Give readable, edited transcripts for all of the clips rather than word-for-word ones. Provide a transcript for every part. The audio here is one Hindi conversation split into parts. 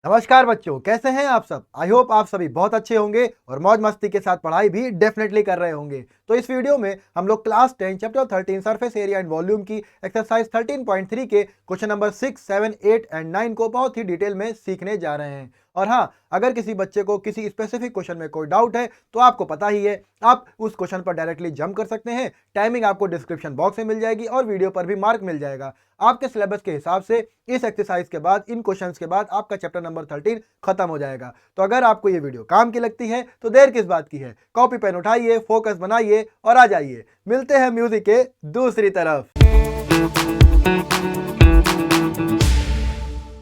नमस्कार बच्चों, कैसे हैं आप सब। आई होप आप सभी बहुत अच्छे होंगे और मौज मस्ती के साथ पढ़ाई भी डेफिनेटली कर रहे होंगे। तो इस वीडियो में हम लोग class 10 chapter 13 surface area and volume की एक्सरसाइज 13.3 के क्वेश्चन नंबर 6, 7, 8 एंड 9 को बहुत ही डिटेल में सीखने जा रहे हैं। और हाँ, अगर किसी बच्चे को किसी स्पेसिफिक क्वेश्चन में कोई डाउट है तो आपको पता ही है, आप उस क्वेश्चन पर डायरेक्टली जंप कर सकते हैं। टाइमिंग आपको डिस्क्रिप्शन बॉक्स में मिल जाएगी और वीडियो पर भी मार्क मिल जाएगा। आपके सिलेबस के हिसाब से इस एक्सरसाइज के बाद, इन क्वेश्चंस के बाद आपका चैप्टर नंबर 13 खत्म हो जाएगा। तो अगर आपको ये वीडियो काम की लगती है तो देर किस बात की है, कॉपी पेन उठाइए, फोकस बनाइए और आ जाइए। मिलते हैं म्यूजिक के दूसरी तरफ।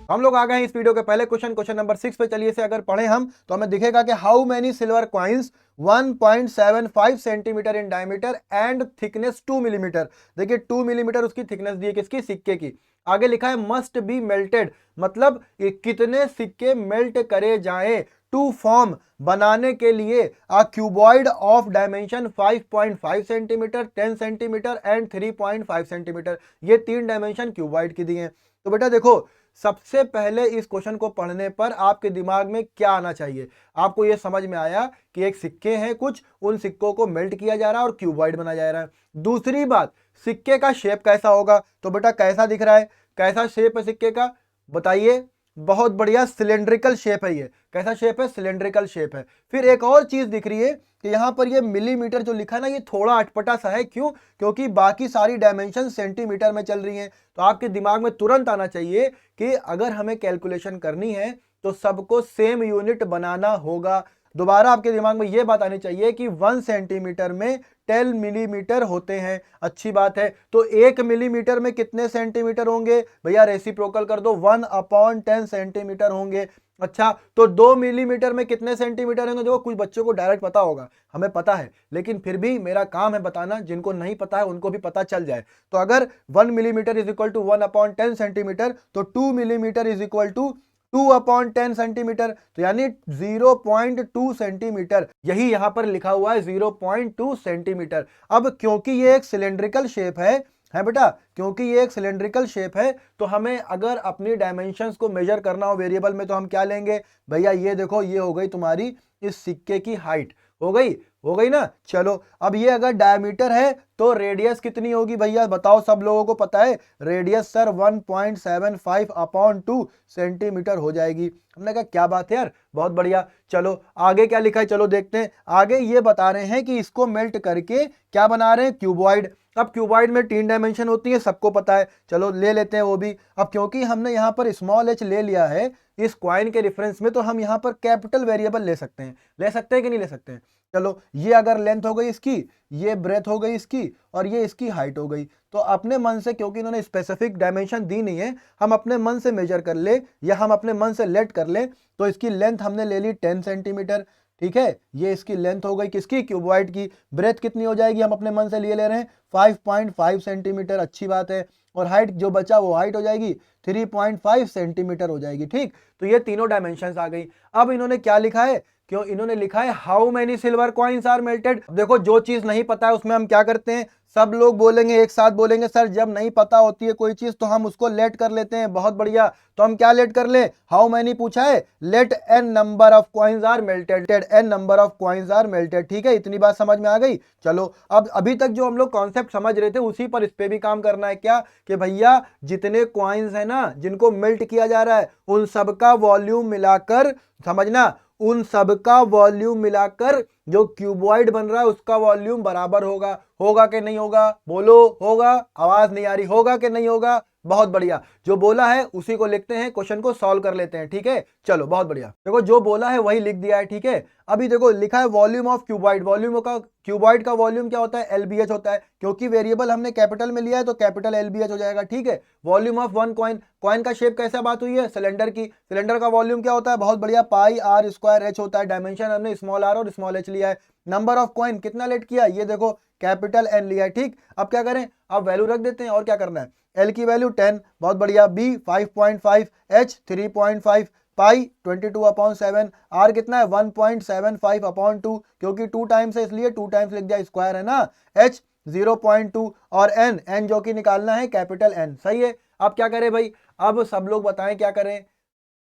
हम लोग आ गए हैं इस वीडियो के पहले क्वेश्चन नंबर 6 पे। चलिए से अगर पढ़े हम तो हमें दिखेगा कि how many silver coins 1.75 centimetre in diameter and thickness 2 millimetre. देखिए 2 मिलीमीटर उसकी थिकनेस दी है, किसकी, सिक्के की। आगे लिखा है मस्ट बी मेल्टेड, मतलब कितने सिक्के मेल्ट करे जाएं टू फॉर्म, बनाने के लिए a cuboid of dimension 5.5 centimetre, 10 centimetre and 3.5 centimetre. ये तीन डायमेंशन क्यूबॉइड की दी हैं। तो बेटा देखो, सबसे पहले इस क्वेश्चन को पढ़ने पर आपके दिमाग में क्या आना चाहिए। आपको यह समझ में आया कि एक सिक्के हैं कुछ, उन सिक्कों को मेल्ट किया जा रहा है और क्यूबॉइड बनाया जा रहा है। दूसरी बात, सिक्के का शेप कैसा होगा। तो बेटा कैसा दिख रहा है, कैसा शेप है सिक्के का, बताइए। बहुत बढ़िया, सिलेंड्रिकल शेप है। ये कैसा शेप है, सिलेंड्रिकल शेप है। फिर एक और चीज दिख रही है कि यहां पर ये मिलीमीटर जो लिखा है ना, ये थोड़ा अटपटा सा है। क्यों? क्योंकि बाकी सारी डायमेंशन सेंटीमीटर में चल रही हैं। तो आपके दिमाग में तुरंत आना चाहिए कि अगर हमें कैलकुलेशन करनी है तो सबको सेम यूनिट बनाना होगा। दोबारा आपके दिमाग में यह बात आनी चाहिए कि 1 सेंटीमीटर में 10 मिलीमीटर होते हैं। अच्छी बात है। तो 1 मिलीमीटर में कितने सेंटीमीटर होंगे भैया, रेसिप्रोकल कर दो, 1/10 सेंटीमीटर होंगे। अच्छा, तो 2 मिलीमीटर में कितने सेंटीमीटर होंगे। देखो कुछ बच्चों को डायरेक्ट पता होगा, हमें पता है, लेकिन फिर भी मेरा काम है बताना, जिनको नहीं पता है उनको भी पता चल जाए। तो अगर 1 millimetre is equal to 1/10 centimetre, तो 2 millimetre is equal to 2/10 centimetre, तो यानी 0.2 सेंटीमीटर। यही यहां पर लिखा हुआ है 0.2 सेंटीमीटर। अब क्योंकि ये एक सिलेंड्रिकल शेप है बेटा, क्योंकि ये एक सिलेंड्रिकल शेप है, तो हमें अगर अपनी डायमेंशंस को मेजर करना हो वेरिएबल में तो हम क्या लेंगे भैया, ये देखो, ये हो गई तुम्हारी इस सिक्के की हाइट। हो गई ना। चलो, अब ये अगर डायमीटर है तो रेडियस कितनी होगी भैया, बताओ। सब लोगों को पता है रेडियस सर 1.75/2 सेंटीमीटर हो जाएगी। हमने कहा क्या बात है यार, बहुत बढ़िया। चलो आगे क्या लिखा है, चलो देखते हैं। आगे ये बता रहे हैं कि इसको मेल्ट करके क्या बना रहे हैं, क्यूबॉइड। अब क्यूबॉइड में 3 डायमेंशन होती है, सबको पता है। चलो ले लेते हैं वो भी। अब क्योंकि हमने यहाँ पर स्मॉल h ले लिया है इस क्वाइन के रेफरेंस में, तो हम यहाँ पर कैपिटल वेरिएबल ले सकते हैं। ले सकते हैं कि नहीं ले सकते हैं। चलो, ये अगर लेंथ हो गई इसकी, ये ब्रेथ हो गई इसकी, और ये इसकी हाइट हो गई, तो अपने मन से, क्योंकि इन्होंने स्पेसिफिक डायमेंशन दी नहीं है, हम अपने मन से मेजर कर ले या हम अपने मन से लेट कर ले। तो इसकी लेंथ हमने ले ली 10 सेंटीमीटर, ठीक है। ये इसकी लेंथ हो गई किसकी, क्यूबॉइड की। ब्रेथ कितनी हो जाएगी, हम अपने मन से लिए ले रहे हैं 5.5 सेंटीमीटर, अच्छी बात है। और हाइट जो बचा वो हाइट हो जाएगी 3.5 सेंटीमीटर हो जाएगी, ठीक। तो ये तीनों डायमेंशंस आ गई। अब इन्होंने क्या लिखा है, क्यों इन्होंने लिखा है how many silver coins are melted. देखो, जो चीज नहीं पता है उसमें हम क्या करते हैं, सब लोग बोलेंगे, एक साथ बोलेंगे सर, जब नहीं पता होती है कोई चीज तो हम उसको लेट कर लेते हैं। बहुत बढ़िया। तो हम क्या लेट कर ले, हाउ मेनी पूछा है, let n number of coins are melted, n number of coins are melted, ठीक है। इतनी बात समझ में आ गई। चलो, अब अभी तक जो हम लोग कॉन्सेप्ट समझ रहे थे उसी पर इस पे भी काम करना है। क्या कि भैया जितने कॉइंस है ना जिनको मेल्ट किया जा रहा है, उन सबका वॉल्यूम मिलाकर, समझना, उन सबका वॉल्यूम मिलाकर जो क्यूबॉइड बन रहा है उसका वॉल्यूम बराबर होगा। होगा कि नहीं होगा, बोलो। होगा, आवाज नहीं आ रही, होगा कि नहीं होगा। बहुत बढ़िया, जो बोला है उसी को लिखते हैं, क्वेश्चन को सॉल्व कर लेते हैं, ठीक है। चलो बहुत बढ़िया, देखो जो बोला है वही लिख दिया है, ठीक है। अभी देखो लिखा है वॉल्यूम ऑफ क्यूबॉइड। वॉल्यूम का, क्यूबॉइड का वॉल्यूम क्या होता है, एलबीएच होता है। क्योंकि वेरिएबल हमने कैपिटल में लिया है तो कैपिटल एलबीएच हो जाएगा, ठीक है। Volume of one coin, coin का शेप कैसा बात हुई है, सिलेंडर की। सिलेंडर का वॉल्यूम क्या होता है, बहुत बढ़िया, पाई आर स्क्वायर एच होता है। डायमेंशन हमने स्मॉल आर और स्मॉल एच लिया है। नंबर ऑफ कॉइन कितना लेट किया, ये देखो कैपिटल एन लिया है, ठीक। अब क्या करें, अब वैल्यू रख देते हैं और क्या करना है। एल की वैल्यू 10, बहुत बढ़िया। बी 5.5, एच 3.5, पाई 22/7, आर कितना है 1.75/2, क्योंकि 2 टाइम्स है इसलिए 2 टाइम्स लिख दिया, स्क्वायर है ना। एच 0.2 और एन, एन जो कि निकालना है कैपिटल एन, सही है। अब क्या करें भाई, अब सब लोग बताएं क्या करें।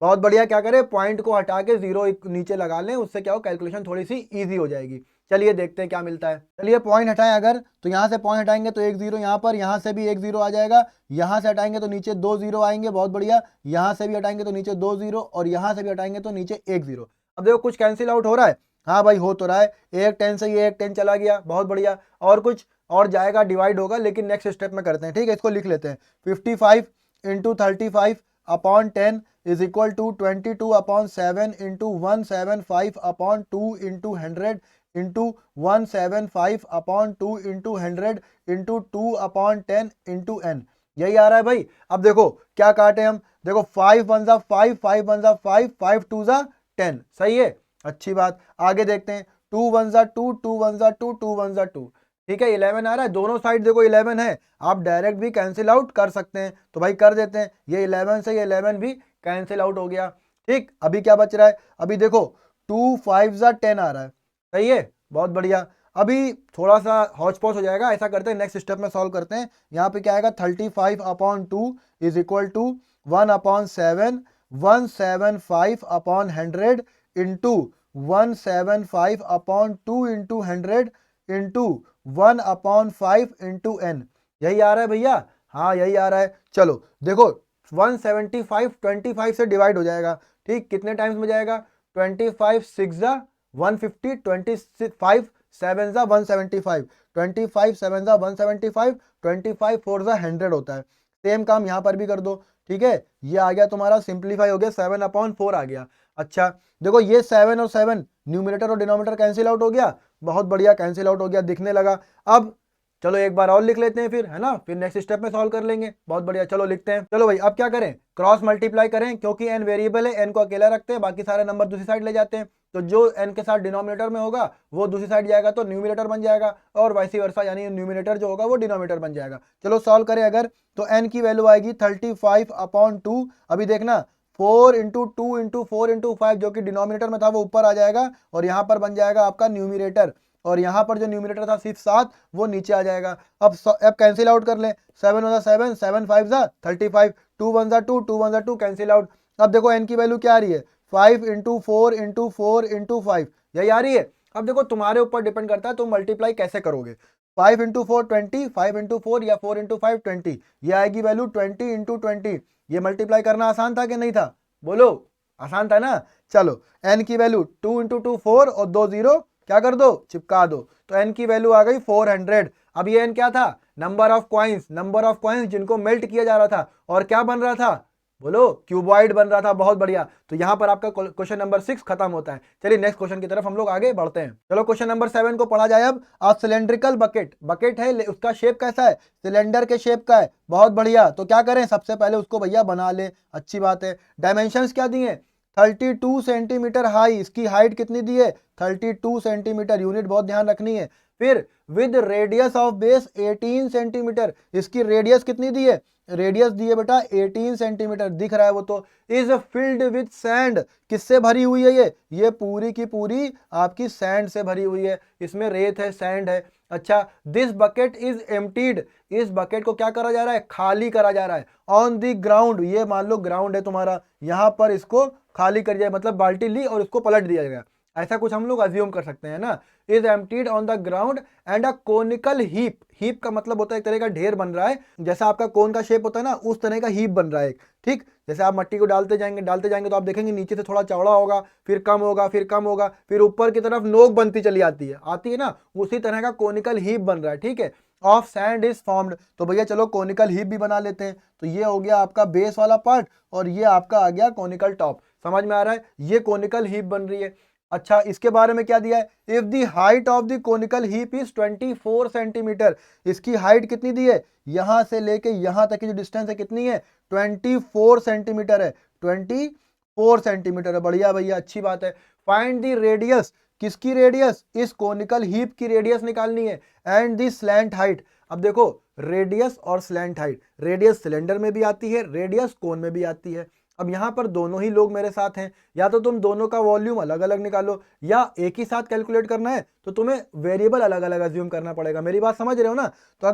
बहुत बढ़िया, क्या करें, पॉइंट को हटा के जीरो नीचे लगा लें, उससे क्या हो कैलकुलेशन थोड़ी सी इजी हो जाएगी। चलिए देखते हैं क्या मिलता है। चलिए पॉइंट हटाएं, अगर तो यहाँ से पॉइंट हटाएंगे तो एक जीरो यहाँ पर, यहाँ से भी एक जीरो आ जाएगा, यहाँ से हटाएंगे तो नीचे दो जीरो आएंगे, बहुत बढ़िया, यहाँ से भी हटाएंगे तो नीचे दो जीरो, और यहाँ से भी हटाएंगे तो नीचे एक जीरो। अब देखो कुछ कैंसिल आउट हो रहा है, हाँ भाई हो तो रहा है, एक 10 से ये एक 10 चला गया, बहुत बढ़िया, और कुछ और जाएगा, डिवाइड होगा, लेकिन नेक्स्ट स्टेप में करते हैं, ठीक है, इसको लिख लेते हैं। 55 into 35 upon 10 is equal to 22/7 into 175/2 into 100 into 175/2 into 100 into 2/10 into n, यही आ रहा है भाई। अब देखो क्या काटे हम, देखो 5 1 जा 5, 5 1 जा 5, 5 2 जा 10, सही है, अच्छी बात। आगे देखते हैं, 2 1 जा 2, 2 1 जा 2, 2 1 जा 2, ठीक है, 11 आ रहा है, दोनों साइड देखो 11 है, आप डायरेक्ट भी कैंसिल आउट कर सकते हैं, तो भाई कर देते हैं, ये 11 से ये 11 भी कैंसिल आउट हो गया, ठीक। अभी क्या बच रहा है, अभी देखो 2 5 जा 10 आ रहा है, सही है, बहुत बढ़िया। अभी थोड़ा सा हौच पौच हो जाएगा, ऐसा करते हैं नेक्स्ट स्टेप में सॉल्व करते हैं। यहाँ पे क्या आएगा, 35/2 is equal to 1/7 175/100 into 175/2 into 100 into 1/5 into n, यही आ रहा है भैया, हाँ यही आ रहा है। चलो देखो 175 25 से डिवाइड हो जाएगा, ठीक, कितने टाइम्स में जाएगा, 25 6 जा 150, 25 7 जा 175, 25 7 जा 175, 25 4 जा 100 होता है। सेम काम यहाँ पर भी कर दो, ठीक है, ये आ गया तुम्हारा, सिंप्लीफाई हो गया, 7/4 आ गया। अच्छा देखो ये 7 और 7 न्यूमरेटर और डिनोमिनेटर कैंसिल आउट हो गया, बहुत बढ़िया, कैंसिल आउट हो गया, दिखने लगा। अब चलो एक बार और लिख लेते हैं फिर, है ना, फिर नेक्स्ट स्टेप में सॉल्व कर लेंगे, बहुत बढ़िया, चलो लिखते हैं। चलो भाई अब क्या करें, क्रॉस मल्टीप्लाई करें, क्योंकि n वेरिएबल है, n को अकेला रखते हैं, बाकी सारे नंबर दूसरी साइड ले जाते हैं, तो जो n के साथ डिनोमिनेटर में होगा वो दूसरी साइड जाएगा तो न्यूमरेटर बन जाएगा, और वाइस वर्सा, यानी न्यूमरेटर जो होगा वो डिनोमिनेटर बन जाएगा। चलो सॉल्व करें अगर, तो n की वैल्यू आएगी 35/2, अभी देखना 4 इंटू 2 इंटू 4 इंटू 5 जो कि डिनोमिनेटर में था वो ऊपर आ जाएगा, और यहाँ पर बन जाएगा आपका न्यूमरेटर, और यहाँ पर जो न्यूमरेटर था सिर्फ 7 वो नीचे आ जाएगा। अब कैंसिल आउट कर लें, 7 1 7, 7 5 जा 35, 2 1 जा 2, 2 1 जा 2, कैंसिल आउट। अब देखो n की वैल्यू क्या आ रही है, 5 इंटू 4 इंटू 4 इंटू 5, यही आ रही है। अब देखो तुम्हारे ऊपर डिपेंड करता है तुम मल्टीप्लाई कैसे करोगे, 5 इंटू 4 20, 5 इंटू 4 या 4 इंटू 5 20, ये आएगी वैल्यू 20 इंटू 20। ये मल्टीप्लाई करना आसान था कि नहीं था, बोलो, आसान था ना। चलो n की वैल्यू 2 इंटू 2 4 और 2 0 क्या कर दो, चिपका दो, तो n की वैल्यू आ गई 400। अब ये n क्या था, नंबर ऑफ कॉइन्स जिनको मेल्ट किया जा रहा था, और क्या बन रहा था, बोलो, क्यूबॉइड बन रहा था, बहुत बढ़िया। तो यहां पर आपका क्वेश्चन नंबर 6 खत्म होता है। चलिए नेक्स्ट क्वेश्चन की तरफ हम लोग आगे बढ़ते हैं। चलो क्वेश्चन नंबर 7 को पढ़ा जाए। अब सिलेंड्रिकल बकेट है, उसका शेप कैसा है, सिलेंडर के शेप का है, बहुत बढ़िया। तो क्या करें, सबसे पहले उसको भैया बना ले, अच्छी बात है। डायमेंशंस क्या दिए, 32 सेंटीमीटर हाई, इसकी हाइट कितनी दी है, 32 सेंटीमीटर, यूनिट बहुत ध्यान रखनी है। फिर with radius of base 18 centimetre, इसकी रेडियस कितनी दी है, रेडियस दिए बेटा 18 सेंटीमीटर, दिख रहा है वो तो। इज फिल्ड विद सैंड, किससे भरी हुई है ये पूरी की पूरी आपकी सैंड से भरी हुई है, इसमें रेत है, सैंड है। अच्छा, दिस बकेट इज एम्प्टीड, इस बकेट को क्या करा जा रहा है, खाली करा जा रहा है। ऑन द ग्राउंड, ये मान लो ग्राउंड है तुम्हारा, यहां पर इसको खाली कर दिया, मतलब बाल्टी ली और इसको पलट दिया गया, ऐसा कुछ हम लोग अज्यूम कर सकते हैं ना। Is emptied on the ground and a conical heap, heap का मतलब होता है एक तरह का ढेर बन रहा है, जैसा आपका कोन का शेप होता है ना, उस तरह का हीप बन रहा है, ठीक। जैसे आप मट्टी को डालते जाएंगे तो आप देखेंगे नीचे से थोड़ा चौड़ा होगा, फिर कम होगा, फिर कम होगा, फिर ऊपर की तरफ नोक बनती चली आती है ना, उसी तरह का कोनिकल हीप बन रहा है, ठीक है। ऑफ सैंड इज फॉर्म्ड, तो भैया चलो कोनिकल हीप भी बना लेते हैं। तो ये हो गया आपका बेस वाला पार्ट, और ये आपका आ गया कोनिकल टॉप, समझ में आ रहा है, ये कोनिकल हीप बन रही है। अच्छा, इसके बारे में क्या दिया है, if the height of the conical heap is 24 centimetre, इसकी हाइट कितनी दी है, यहां से लेके यहां तक की जो डिस्टेंस है कितनी है, 24 सेंटीमीटर है, 24 सेंटीमीटर है, बढ़िया भैया, अच्छी बात है। फाइंड द रेडियस, किसकी रेडियस, इस कोनिकल हीप की रेडियस निकालनी है, एंड द स्लैंट हाइट। अब देखो रेडियस और स्लैंट हाइट, रेडियस सिलेंडर में भी आती है, रेडियस कोन में भी आती है। अब यहाँ पर दोनों ही लोग मेरे साथ हैं, या तो तुम दोनों का वॉल्यूम अलग अलग निकालो, या एक ही साथ कैलकुलेट करना है तो तुम्हें वेरिएबल अलग अलग अज्यूम करना पड़ेगा, मेरी बात समझ रहे हो ना। तो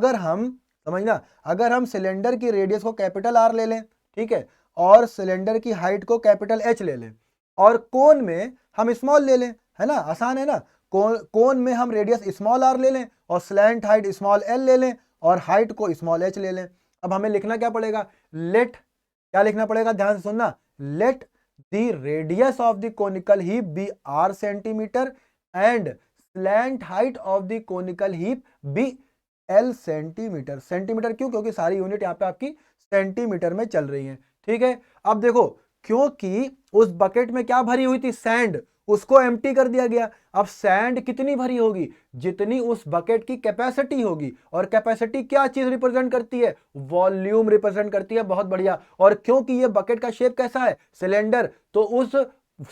अगर हम सिलेंडर की रेडियस को कैपिटल आर ले लें, ठीक है, और सिलेंडर की हाइट को कैपिटल H ले लें और कोन में हम स्मॉल ले लें, है ना, आसान है ना। कोन में हम रेडियस स्मॉल r ले लें और स्लैंट हाइट स्मॉल l ले लें और हाइट को स्मॉल h ले लें। अब हमें लिखना क्या पड़ेगा, लेट, क्या लिखना पड़ेगा, ध्यान से सुनना, let the radius of the conical heap be r centimetre and slant height of the conical heap be l centimetre. Centimetre क्यों, क्योंकि सारी यूनिट यहाँ पे आपकी सेंटीमीटर में चल रही है, ठीक है। अब देखो, क्योंकि उस बकेट में क्या भरी हुई थी, सैंड, उसको एम्प्टी कर दिया गया। अब सैंड कितनी भरी होगी, जितनी उस बकेट की कैपेसिटी होगी, और कैपेसिटी क्या चीज रिप्रेजेंट करती है, वॉल्यूम रिप्रेजेंट करती है। बहुत बढ़िया। और क्योंकि ये बकेट का शेप कैसा है, सिलेंडर, तो उस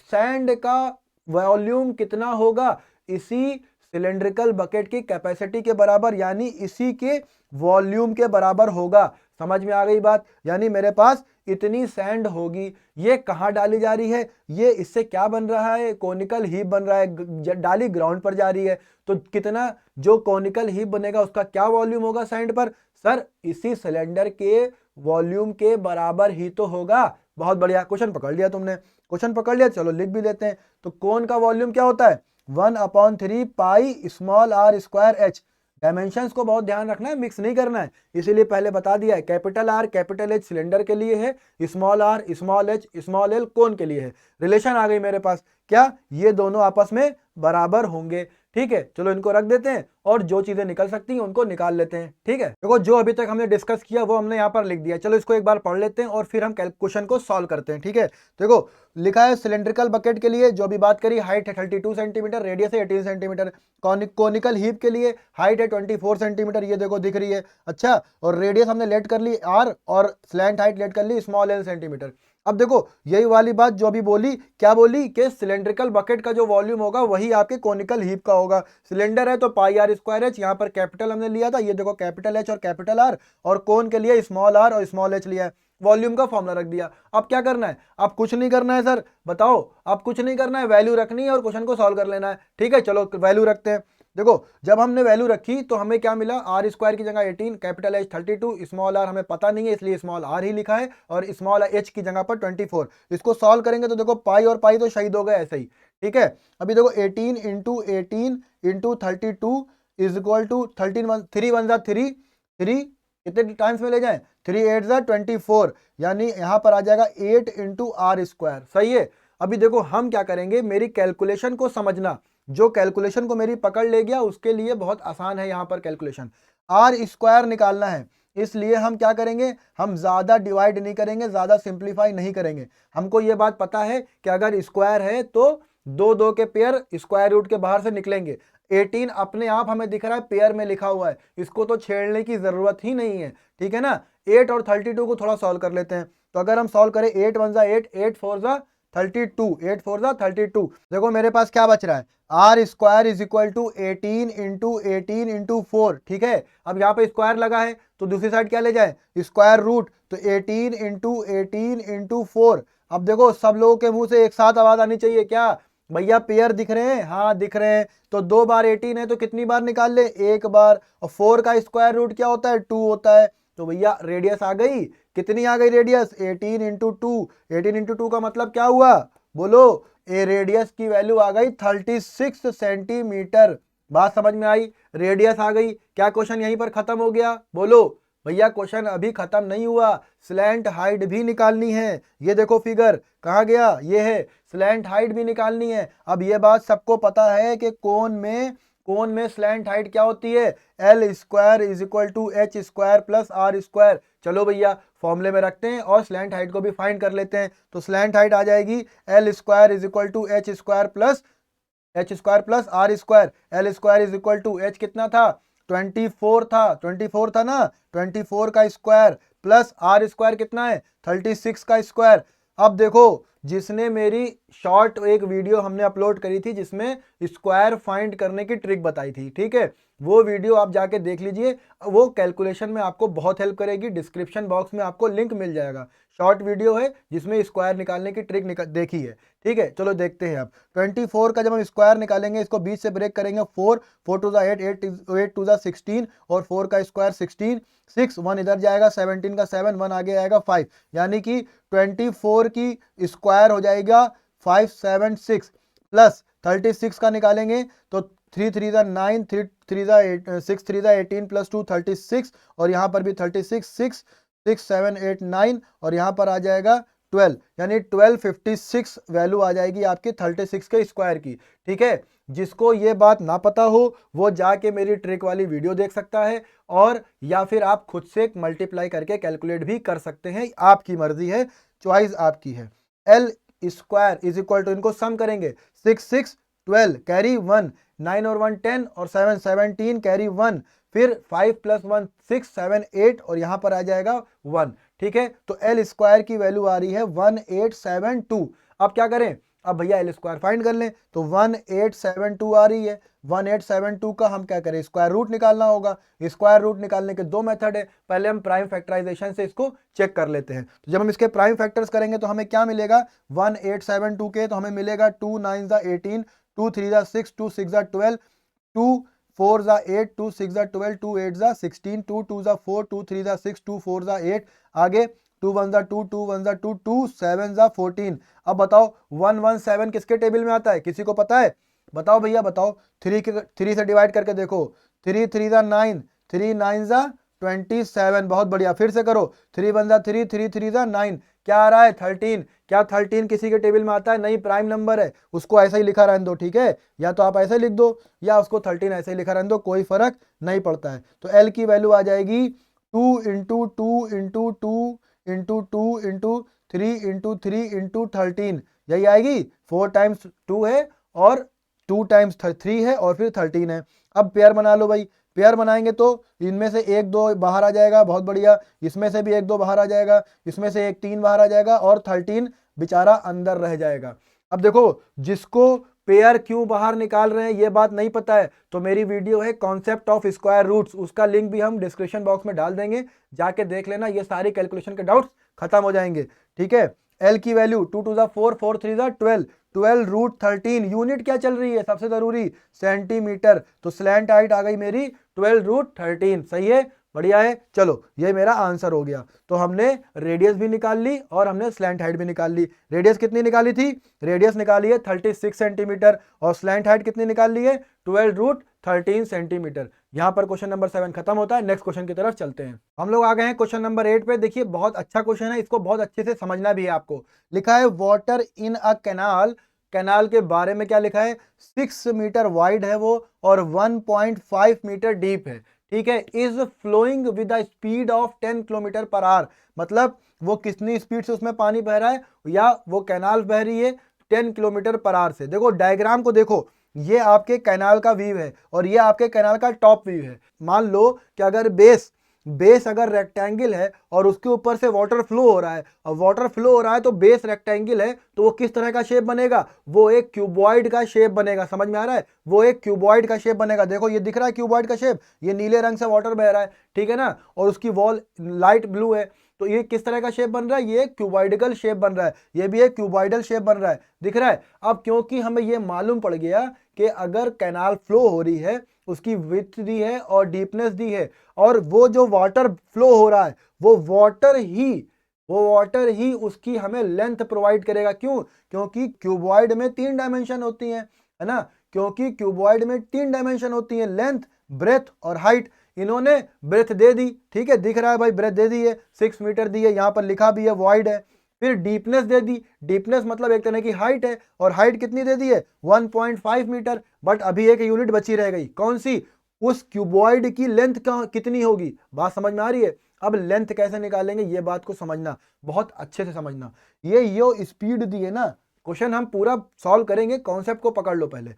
सैंड का वॉल्यूम कितना होगा, इसी सिलेंड्रिकल बकेट की कैपेसिटी के बराबर, यानी इसी के वॉल्यूम के बराबर होगा। समझ में आ गई बात, यानी मेरे पास इतनी सैंड होगी। ये कहाँ डाली जा रही है, ये इससे क्या बन रहा है, कोनिकल हीप बन रहा है, डाली ग्राउंड पर जा रही है। तो कितना जो कोनिकल हीप बनेगा उसका क्या वॉल्यूम होगा सैंड पर, सर इसी सिलेंडर के वॉल्यूम के बराबर ही तो होगा। बहुत बढ़िया, क्वेश्चन पकड़ लिया तुमने, क्वेश्चन पकड़ लिया, चलो लिख भी लेते हैं। तो कोन का वॉल्यूम क्या होता है, 1/3 pi small r square h। Dimensions को बहुत ध्यान रखना है, मिक्स नहीं करना है, इसीलिए पहले बता दिया है। Capital R capital H cylinder के लिए है, small r small h small l कोन के लिए है। रिलेशन आ गई मेरे पास, क्या ये दोनों आपस में बराबर होंगे, ठीक है। चलो इनको रख देते हैं और जो चीजें निकल सकती हैं उनको निकाल लेते हैं, ठीक है। देखो जो अभी तक हमने डिस्कस किया वो हमने यहाँ पर लिख दिया। चलो इसको एक बार पढ़ लेते हैं और फिर हम क्वेश्चन को सॉल्व करते हैं, ठीक है। देखो लिखा है सिलेंड्रिकल बकेट के लिए जो अभी बात करी, हाइट है 32 सेंटीमीटर, रेडियस है 18 सेंटीमीटर। कोनिकल हीप के लिए हाइट है 24 सेंटीमीटर, ये देखो दिख रही है, अच्छा। और रेडियस हमने लेट कर ली r और स्लैंट हाइट लेट कर ली स्मॉल l सेंटीमीटर। अब देखो यही वाली बात जो अभी बोली, क्या बोली कि सिलेंड्रिकल बकेट का जो वॉल्यूम होगा वही आपके कोनिकल हीप का होगा। सिलेंडर है तो पाई r स्क्वायर h, यहाँ पर कैपिटल हमने लिया था, ये देखो कैपिटल H और कैपिटल R, और कोन के लिए स्मॉल r और स्मॉल h लिया है, वॉल्यूम का फॉर्मूला रख दिया। अब क्या करना है, अब कुछ नहीं करना है सर, बताओ, अब कुछ नहीं करना है, वैल्यू रखनी है और क्वेश्चन को सॉल्व कर लेना है, ठीक है। चलो वैल्यू रखते हैं। देखो जब हमने वैल्यू रखी तो हमें क्या मिला, r स्क्वायर की जगह 18, कैपिटल H 32, स्मॉल r हमें पता नहीं है इसलिए स्मॉल r ही लिखा है, और स्मॉल h की जगह पर 24। इसको सॉल्व करेंगे तो देखो पाई और पाई तो शहीद हो गए ऐसे ही, ठीक है। अभी देखो 18 into 18 into 32 is equal to 13 3 1 3 3, कितने टाइम्स में ले जाएं, 3 8 24, यानी यहाँ पर आ जाएगा 8 इंटू r स्क्वायर, सही है। अभी देखो हम क्या करेंगे, मेरी कैलकुलेशन को समझना, जो कैलकुलेशन को मेरी पकड़ ले गया उसके लिए बहुत आसान है। यहाँ पर कैलकुलेशन r स्क्वायर निकालना है, इसलिए हम क्या करेंगे, हम ज्यादा डिवाइड नहीं करेंगे, ज्यादा सिंप्लीफाई नहीं करेंगे। हमको ये बात पता है कि अगर स्क्वायर है तो दो दो के पेयर स्क्वायर रूट के बाहर से निकलेंगे। 18 अपने आप हमें दिख रहा है पेयर में लिखा हुआ है, इसको तो छेड़ने की जरूरत ही नहीं है, ठीक है ना। 8 और 32 को थोड़ा सॉल्व कर लेते हैं। तो अगर हम सॉल्व करें 8 1 8, 8 4 32, 8 4 32, देखो मेरे पास क्या बच रहा है, r square is equal to 18 into 18 into 4, ठीक है। अब यहाँ पे स्क्वायर लगा है तो दूसरी साइड क्या ले जाए, स्क्वायर रूट, तो 18 इंटू 18 इंटू 4। अब देखो सब लोगों के मुंह से एक साथ आवाज आनी चाहिए, क्या भैया पेयर दिख रहे हैं, हाँ दिख रहे हैं। तो 2 बार 18 है तो कितनी बार निकाल ले, एक बार। और 4 का स्क्वायर रूट क्या होता है, 2 होता है। तो भैया रेडियस आ गई, कितनी आ गई रेडियस, 18 इंटू 2। 18 इंटू 2 का मतलब क्या हुआ, बोलो, ए रेडियस की वैल्यू आ गई 36 सेंटीमीटर। बात समझ में आई, रेडियस आ गई। क्या क्वेश्चन यहीं पर खत्म हो गया, बोलो। भैया क्वेश्चन अभी खत्म नहीं हुआ, स्लैंट हाइट भी निकालनी है। ये देखो फिगर कहाँ गया, ये है, स्लैंट हाइट भी निकालनी है। अब ये बात सबको पता है कि कोन में स्लैंट हाइट क्या होती है, L square is equal to H square plus R square. चलो भैया फॉर्मूले में रखते हैं और स्लैंट हाइट को भी फाइंड कर लेते हैं। तो स्लैंट हाइट आ जाएगी L square is equal to H square plus R square. L square is equal to H कितना था, 24 था ना, 24 का स्क्वायर प्लस आर स्क्वायर कितना है, 36 का स्क्वायर। अब देखो जिसने मेरी शॉर्ट एक वीडियो हमने अपलोड करी थी जिसमें स्क्वायर फाइंड करने की ट्रिक बताई थी, ठीक है, वो वीडियो आप जाके देख लीजिए। वो कैलकुलेशन में आपको बहुत हेल्प करेगी। डिस्क्रिप्शन बॉक्स में आपको लिंक मिल जाएगा। शॉर्ट वीडियो है जिसमें स्क्वायर निकालने की ट्रिक देखी है, ठीक है। चलो देखते हैं अब 24 का जब हम स्क्वायर निकालेंगे, इसको 20 से ब्रेक करेंगे। 4 4 टू ज़ा 8, 8 टू ज़ा 16 और 4 का स्क्वायर 16, 6 1 इधर जाएगा, 17 का 7 1 आगे आएगा 5, यानी कि 24 की स्क्वायर हो जाएगा 576 प्लस 36 का निकालेंगे तो 3 3 ज़ा 9, 3 3 ज़ा 8, 6 3 ज़ा 18 प्लस 2 36 और यहाँ पर भी 36, 6 6 7 8 9 और यहाँ पर आ जाएगा 12, यानी 1256 वैल्यू आ जाएगी आपकी 36 के स्क्वायर की, ठीक है। जिसको ये बात ना पता हो वो जाके मेरी ट्रिक वाली वीडियो देख सकता है, और या फिर आप खुद से मल्टीप्लाई करके कैलकुलेट भी कर सकते हैं, आपकी मर्जी है, चॉइस आपकी है। L square is equal to, इनको सम करेंगे, 6 6 12 कैरी 1, 9 और 1 10 और 7 17 कैरी 1, फिर 5 प्लस 1 6 7 8 और यहां पर आ जाएगा 1, ठीक है। तो एल स्क्वायर की वैल्यू आ रही है 1872। अब क्या करें, अब भैया एल स्क्वायर फाइंड कर लें, तो 1872 आ रही है। 1872 का हम क्या करें, स्क्वायर रूट निकालना होगा। स्क्वायर रूट निकालने के दो मेथड है, पहले हम प्राइम फैक्टराइजेशन से इसको चेक कर लेते हैं। तो जब हम इसके प्राइम फैक्टर्स करेंगे तो हमें क्या मिलेगा, 1872 के तो हमें मिलेगा 2 9 ज़ा 18, 2 3 ज़ा 6, 2 6 ज़ा 12, 2 4 ज़ा 8, 2 6 ज़ा 12, 2 8 ज़ा 16, 2 2 ज़ा 4, 2 3 ज़ा 6, 2 4 ज़ा 8, आगे 2 1 ज़ा 2, 2 1 ज़ा 2, 2 7 ज़ा 14। अब बताओ 117 किसके टेबल में आता है, किसी को पता है, बताओ भैया बताओ। 3 से डिवाइड करके देखो, 3 3 ज़ा 9, 3 9 ज़ा 27, बहुत बढ़िया। फिर से करो, 3 1 ज़ा 3, 3 3 ज़ा 9, क्या आ रहा है 13। क्या 13 किसी के टेबल में आता है, नहीं, प्राइम नंबर है, उसको ऐसा ही लिखा रहने दो, ठीक है। या तो आप ऐसे लिख दो या उसको 13 ऐसे ही लिखा रहने दो, कोई फर्क नहीं पड़ता है। तो एल की वैल्यू आ जाएगी 2 into 2 into 2 into 2 into 3 into 3 into 13, यही आएगी। 4 टाइम्स 2 है और 2 टाइम्स 3 है और फिर 13 है। अब पेयर बना लो भाई, पेयर बनाएंगे तो इनमें से 1 2 बाहर आ जाएगा, बहुत बढ़िया। इसमें से भी 1 2 बाहर आ जाएगा, इसमें से 1 3 बाहर आ जाएगा और 13 बेचारा अंदर रह जाएगा। अब देखो, जिसको पेयर क्यों बाहर निकाल रहे हैं ये बात नहीं पता है, तो मेरी वीडियो है कॉन्सेप्ट ऑफ स्क्वायर रूट्स, उसका लिंक भी हम डिस्क्रिप्शन बॉक्स में डाल देंगे, जाके देख लेना, ये सारी कैलकुलेशन के डाउट्स खत्म हो जाएंगे, ठीक है। एल की वैल्यू 2 2 ज़ा 4, 4 3 ज़ा 12, 12 रूट 13, यूनिट क्या चल रही है सबसे जरूरी, सेंटीमीटर, तो स्लैंट हाइट आ गई मेरी 12 रूट 13, सही है, बढ़िया है। चलो ये मेरा आंसर हो गया। तो हमने रेडियस भी निकाल ली और हमने स्लैंट हाइट भी निकाल ली। रेडियस कितनी निकाली थी, रेडियस निकाली है 36 सेंटीमीटर और स्लैंट हाइट कितनी निकाल ली है 12 रूट 13 सेंटीमीटर। यहां पर क्वेश्चन नंबर 7 खत्म होता है। नेक्स्ट क्वेश्चन की तरफ चलते हैं। हम लोग आ गए हैं क्वेश्चन नंबर 8 पे। देखिए बहुत अच्छा क्वेश्चन है, इसको बहुत अच्छे से समझना भी है आपको। लिखा है water in a canal, canal के बारे में क्या लिखा है, 6 मीटर वाइड है वो और 1.5 मीटर डीप है, ठीक है। Is flowing with the speed of 10 kilometre per hour, मतलब वो कितनी स्पीड से उसमें पानी बह रहा है, या वो कैनाल बह रही है 10 किलोमीटर पर आवर से। देखो डायग्राम को देखो, ये आपके कैनाल का व्यू है और ये आपके कैनाल का टॉप व्यू है। मान लो कि अगर बेस अगर रेक्टेंगल है और उसके ऊपर से वाटर फ्लो हो रहा है, और वाटर फ्लो हो रहा है तो बेस रेक्टेंगल है, तो वो किस तरह का शेप बनेगा, वो एक क्यूबॉइड का शेप बनेगा। समझ में आ रहा है, वो एक क्यूबॉइड का शेप बनेगा। देखो ये दिख रहा है क्यूबॉइड का शेप, ये नीले रंग से वाटर बह रहा है, ठीक है ना, और उसकी वॉल लाइट ब्लू है, तो ये किस तरह का शेप बन रहा है, ये क्यूबॉइडिकल शेप बन रहा है, ये भी एक क्यूबॉइडल शेप बन रहा है, दिख रहा है। अब क्योंकि हमें ये मालूम पड़ गया कि अगर कैनाल फ्लो हो रही है, उसकी विड्थ दी है और डीपनेस दी है, और वो जो वाटर फ्लो हो रहा है वो वाटर ही उसकी हमें लेंथ प्रोवाइड करेगा। क्यों, क्योंकि क्यूबॉइड में 3 डायमेंशन होती हैं, है ना, क्योंकि क्यूबॉइड में 3 डायमेंशन होती हैं, लेंथ, ब्रेथ और हाइट। इन्होंने ब्रेथ दे दी, ठीक है, दिख रहा है भाई, ब्रेथ दे दी है, 6 मीटर दी है, यहां पर लिखा भी है वाइड है। फिर डीपनेस दे दी, डीपनेस मतलब एक तरह की हाइट है, और हाइट कितनी दे दी है 1.5 मीटर। बट अभी एक यूनिट बची रह गई, कौन सी, उस क्यूबॉइड की लेंथ कितनी होगी। बात समझ में आ रही है। अब लेंथ कैसे निकालेंगे ये बात को समझना, बहुत अच्छे से समझना। ये यो स्पीड दी है ना, क्वेश्चन हम पूरा सॉल्व करेंगे, कॉन्सेप्ट को पकड़ लो पहले।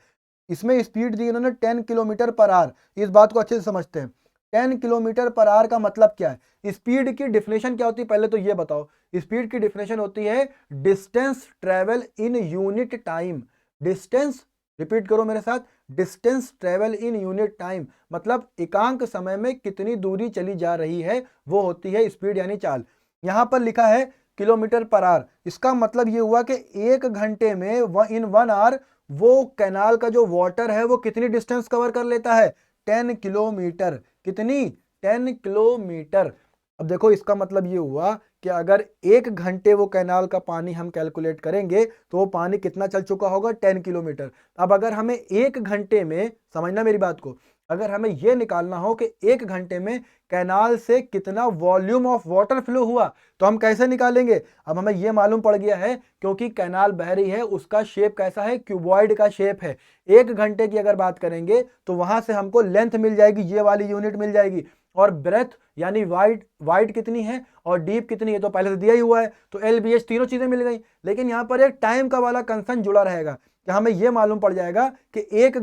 इसमें स्पीड दी इन्होंने 10 किलोमीटर पर आवर, इस बात को अच्छे से समझते हैं। 10 किलोमीटर पर आवर का मतलब क्या है? स्पीड की डिफिनेशन क्या होती है पहले तो ये बताओ। स्पीड की डिफिनेशन होती है distance travel in unit time. Distance, repeat करो मेरे साथ, distance travel in unit time, मतलब एकांक समय में कितनी दूरी चली जा रही है वो होती है स्पीड यानी चाल। यहां पर लिखा है किलोमीटर पर आवर, इसका मतलब ये हुआ कि 1 घंटे में इन 1 आवर वो कैनाल का जो वाटर है वो कितनी डिस्टेंस कवर कर लेता है? 10 किलोमीटर। कितनी? 10 किलोमीटर। अब देखो इसका मतलब ये हुआ कि अगर 1 घंटे वो कैनाल का पानी हम कैलकुलेट करेंगे तो वो पानी कितना चल चुका होगा? 10 किलोमीटर। अब अगर हमें 1 घंटे में, समझना मेरी बात को, अगर हमें यह निकालना हो कि 1 घंटे में कैनाल से कितना वॉल्यूम ऑफ वाटर फ्लो हुआ तो हम कैसे निकालेंगे? अब हमें यह मालूम पड़ गया है क्योंकि कैनाल बह रही है, उसका शेप कैसा है? क्यूबॉइड का शेप है। 1 घंटे की अगर बात करेंगे तो वहां से हमको लेंथ मिल जाएगी, ये वाली यूनिट मिल जाएगी, और ब्रेथ यानी वाइड कितनी है और डीप कितनी है तो पहले से दिया ही हुआ है, तो LBH तीनों चीजें मिल गई। लेकिन यहाँ पर एक टाइम का वाला कंसर्न जुड़ा रहेगा कि हमें यह मालूम पड़ जाएगा कि 1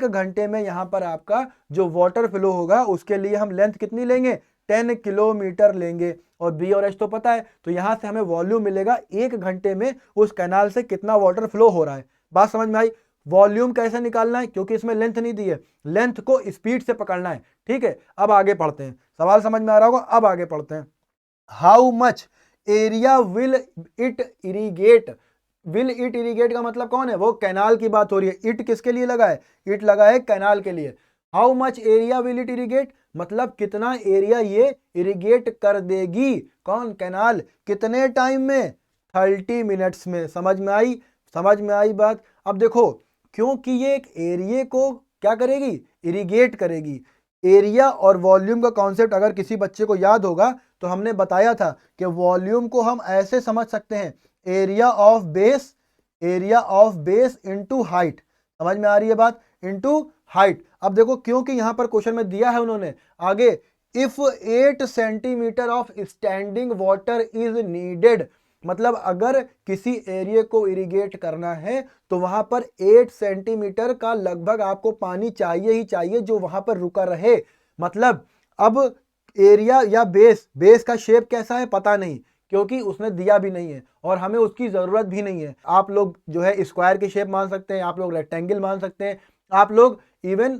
घंटे में यहाँ पर आपका जो वाटर फ्लो होगा उसके लिए हम लेंथ कितनी लेंगे? 10 किलोमीटर लेंगे। और B और H तो पता है, तो यहां से हमें वॉल्यूम मिलेगा 1 घंटे में उस कैनाल से कितना वाटर फ्लो हो रहा है। बात समझ में आई? वॉल्यूम कैसे निकालना है क्योंकि इसमें लेंथ नहीं दी है, लेंथ को स्पीड से पकड़ना है। ठीक है, अब आगे पढ़ते हैं, सवाल समझ में आ रहा होगा, अब आगे पढ़ते हैं। How much area will it irrigate? Will it irrigate का मतलब कौन है? वो कैनाल की बात हो रही है। इट किसके लिए लगा है? इट लगा है कैनाल के लिए। How much area will it irrigate मतलब कितना एरिया ये इरीगेट कर देगी, कौन? कैनाल। कितने टाइम में? 30 मिनट्स में। समझ में आई? समझ में आई बात? अब देखो, क्योंकि ये एक एरिया को क्या करेगी? इरीगेट करेगी। एरिया और वॉल्यूम का कॉन्सेप्ट अगर किसी बच्चे को याद होगा तो हमने बताया था कि वॉल्यूम को हम ऐसे समझ सकते हैं, area of base into height. समझ में आ रही है बात? Into height. अब देखो, क्योंकि यहां पर क्वेश्चन में दिया है उन्होंने आगे, if 8 centimetre of standing water is needed, मतलब अगर किसी एरिया को इरिगेट करना है तो वहां पर 8 सेंटीमीटर का लगभग आपको पानी चाहिए ही चाहिए जो वहां पर रुका रहे। मतलब अब एरिया या बेस का शेप कैसा है पता नहीं, क्योंकि उसने दिया भी नहीं है और हमें उसकी जरूरत भी नहीं है। आप लोग जो है स्क्वायर की शेप मान सकते हैं, आप लोग रेक्टेंगल मान सकते हैं, आप लोग इवन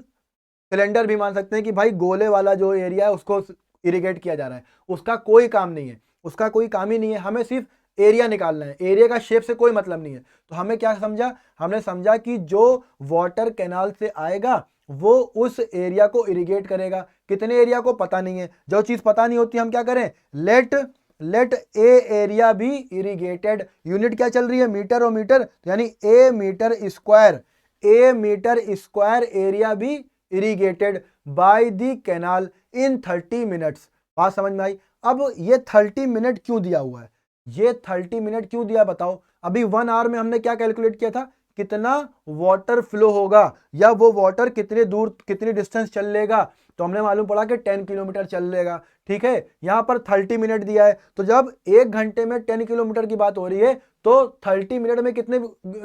सिलेंडर भी मान सकते हैं कि भाई गोले वाला जो एरिया है उसको इरिगेट किया जा रहा है, उसका कोई काम नहीं है, उसका कोई काम ही नहीं है, हमें सिर्फ एरिया निकालना है, एरिया का शेप से कोई मतलब नहीं है। तो हमें क्या समझा? हमने समझा कि जो वाटर कैनाल से आएगा वो उस एरिया को इरिगेट करेगा। कितने एरिया को पता नहीं है, जो चीज पता नहीं होती हम क्या करें? Let A area B irrigated. Unit क्या चल रही है? मीटर और मीटर, यानी A metre square area B irrigated by the canal in 30 minutes. बात समझ में आई? अब ये 30 मिनट क्यों दिया हुआ है? ये 30 मिनट क्यों दिया बताओ? अभी 1 आवर में हमने क्या कैलकुलेट किया था? कितना वाटर फ्लो होगा या वो वाटर कितने दूर कितनी डिस्टेंस चल लेगा, तो हमने मालूम पड़ा कि 10 किलोमीटर चल लेगा। ठीक है, यहां पर 30 मिनट दिया है, तो जब 1 घंटे में 10 किलोमीटर की बात हो रही है तो 30 मिनट में कितने